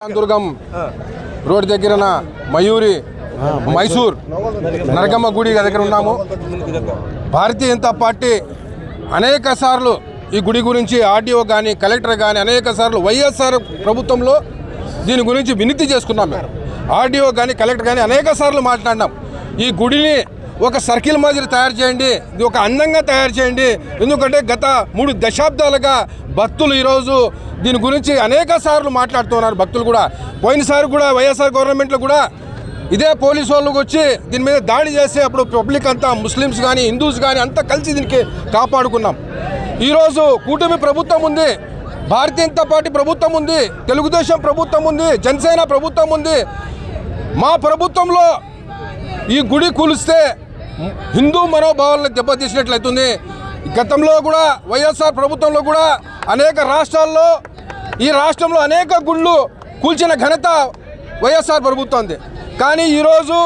దుర్గం road దగ్గర మయూరి మైసూర్ నరగమ్మ గుడి దగ్గర ఉన్నాము. భారతీయ జనతా పార్టీ అనేక సార్లు ఈ గుడి గురించి ఆర్డీఓ కానీ కలెక్టర్ కానీ అనేక సార్లు వైఎస్ఆర్ ప్రభుత్వంలో దీని గురించి వినతి చేసుకున్నాం. ఆర్డీఓ కానీ కలెక్టర్ కానీ అనేక సార్లు మాట్లాడినాం. ఈ గుడిని ఒక సర్కిల్ మాదిరి తయారు చేయండి, ఇది ఒక అందంగా తయారు చేయండి. ఎందుకంటే గత 3 దశాబ్దాలుగా భక్తులు ఈరోజు దీని గురించి అనేక సార్లు మాట్లాడుతున్నారు. భక్తులు కూడా పోయినసారి కూడా వైఎస్ఆర్ గవర్నమెంట్లో కూడా ఇదే పోలీసు వాళ్ళకి వచ్చి దీని మీద దాడి చేసి అప్పుడు పబ్లిక్ అంతా ముస్లిమ్స్ కానీ హిందూస్ కానీ అంతా కలిసి దీనికి కాపాడుకున్నాం. ఈరోజు కూటమి ప్రభుత్వం ఉంది, భారతీయ జనతా పార్టీ ప్రభుత్వం ఉంది, తెలుగుదేశం ప్రభుత్వం ఉంది, జనసేన ప్రభుత్వం ఉంది. మా ప్రభుత్వంలో ఈ గుడి కూలిస్తే హిందూ మనోభావాలను దెబ్బతీసినట్లయితుంది. గతంలో కూడా వైఎస్ఆర్ ప్రభుత్వంలో కూడా అనేక రాష్ట్రాల్లో ఈ రాష్ట్రంలో అనేక గుళ్ళు కూల్చిన ఘనత వైఎస్ఆర్ ప్రభుత్వం ఉంది. కానీ ఈరోజు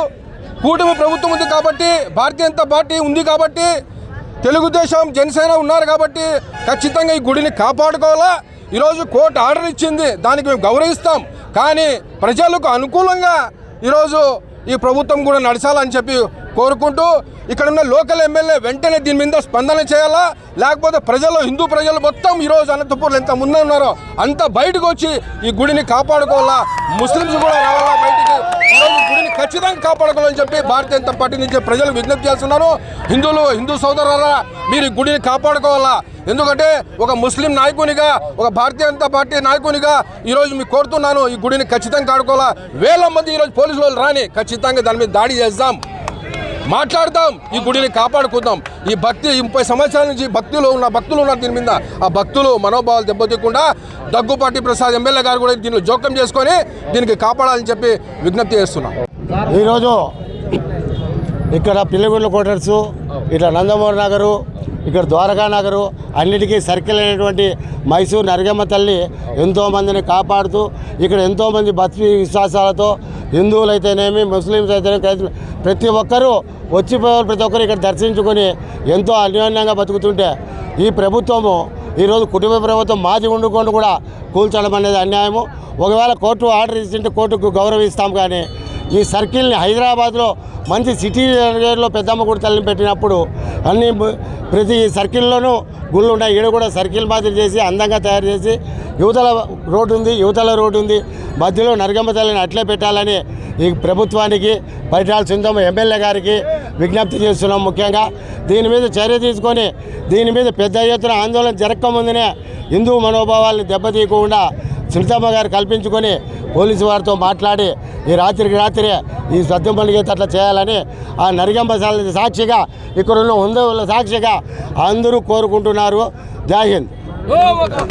కూటమి ప్రభుత్వం ఉంది కాబట్టి, భారతీయ జనతా పార్టీ ఉంది కాబట్టి, తెలుగుదేశం జనసేన ఉన్నారు కాబట్టి ఖచ్చితంగా ఈ గుడిని కాపాడుకోవాలా. ఈరోజు కోర్టు ఆర్డర్ ఇచ్చింది, దానికి మేము గౌరవిస్తాం. కానీ ప్రజలకు అనుకూలంగా ఈరోజు ఈ ప్రభుత్వం కూడా నడచాలని చెప్పి కోరుకుంటూ ఇక్కడ ఉన్న లోకల్ ఎమ్మెల్యే వెంటనే దీని మీద స్పందన చేయాలా. లేకపోతే ప్రజలు హిందూ ప్రజలు మొత్తం ఈరోజు అనంతపూర్లో ఎంత ముందే ఉన్నారో అంత బయటకు వచ్చి ఈ గుడిని కాపాడుకోవాలా. ముస్లిమ్స్ కూడా రావాలా బయటికి. ఈరోజు గుడిని ఖచ్చితంగా కాపాడుకోవాలని చెప్పి భారతీయ జనతా పార్టీ నుంచి ప్రజలు విజ్ఞప్తి చేస్తున్నారు. హిందూ సోదరులారా, మీరు ఈ గుడిని కాపాడుకోవాలా. ఎందుకంటే ఒక ముస్లిం నాయకునిగా, ఒక భారతీయ జనతా పార్టీ నాయకునిగా ఈరోజు మీకు కోరుతున్నాను, ఈ గుడిని ఖచ్చితంగా కాపాడుకోవాలా. వేల మంది ఈరోజు పోలీసులు రాని ఖచ్చితంగా దాని మీద దాడి చేద్దాం, మాట్లాడదాం, ఈ గుడిని కాపాడుకుందాం. ఈ భక్తి 30 సంవత్సరాల నుంచి భక్తులు ఉన్నారు దీని మీద. ఆ భక్తులు మనోభావాలు దెబ్బతీయకుండా దగ్గుపాటి ప్రసాద్ ఎమ్మెల్యే గారు కూడా దీనిలో జోక్యం చేసుకొని దీనికి కాపాడాలని చెప్పి విజ్ఞప్తి చేస్తున్నాం. ఈరోజు ఇక్కడ పిల్లగుండ్ల క్వార్టర్సు, ఇట్లా నందమూరి నగరు, ఇక్కడ ద్వారకా నగరు అన్నిటికీ సర్కిల్ అయినటువంటి మైసూర్ నరగమ్మ తల్లి ఎంతోమందిని కాపాడుతూ ఇక్కడ ఎంతోమంది భక్తి విశ్వాసాలతో హిందువులైతేనేమి ముస్లిమ్స్ అయితేనేమి ప్రతి ఒక్కరూ వచ్చిపోయేవారు ప్రతి ఒక్కరు ఇక్కడ దర్శించుకొని ఎంతో అన్యోన్యంగా బతుకుతుంటే ఈ ప్రభుత్వము ఈరోజు కుటుంబ ప్రభుత్వం మాది ఉండుకొని కూడా కూల్చడం అనేది అన్యాయము. ఒకవేళ కోర్టు ఆర్డర్ ఇచ్చింటే కోర్టుకు గౌరవిస్తాం. కానీ ఈ సర్కిల్ని హైదరాబాద్లో మంచి సిటీ ఏరియాలో పెద్దమ్మ గుడి తల్లిని పెట్టినప్పుడు అన్ని ప్రతి సర్కిల్లోనూ గుళ్ళు ఉన్నాయి. ఈడ కూడా సర్కిల్ మాదిరి చేసి అందంగా తయారు చేసి యువతల రోడ్డు ఉంది, మధ్యలో నరగమ్మ తల్లిని అట్లే పెట్టాలని ఈ ప్రభుత్వానికి పరిటాల సుందరమ్మ ఎమ్మెల్యే గారికి విజ్ఞప్తి చేస్తున్నాం. ముఖ్యంగా దీని మీద చర్య తీసుకొని దీని మీద పెద్ద ఎత్తున ఆందోళన జరగకముందునే హిందూ మనోభావాలను దెబ్బతీయకుండా సునీతమ్మ గారు కల్పించుకొని పోలీసు వారితో మాట్లాడి ఈ రాత్రే ఈ సత్యం పండుగ అట్లా చేయాలని ఆ నరగమ్మ సాక్షిగా ఇక్కడ ఉన్న సాక్షిగా అందరూ కోరుకుంటున్నారు. జై హింద్.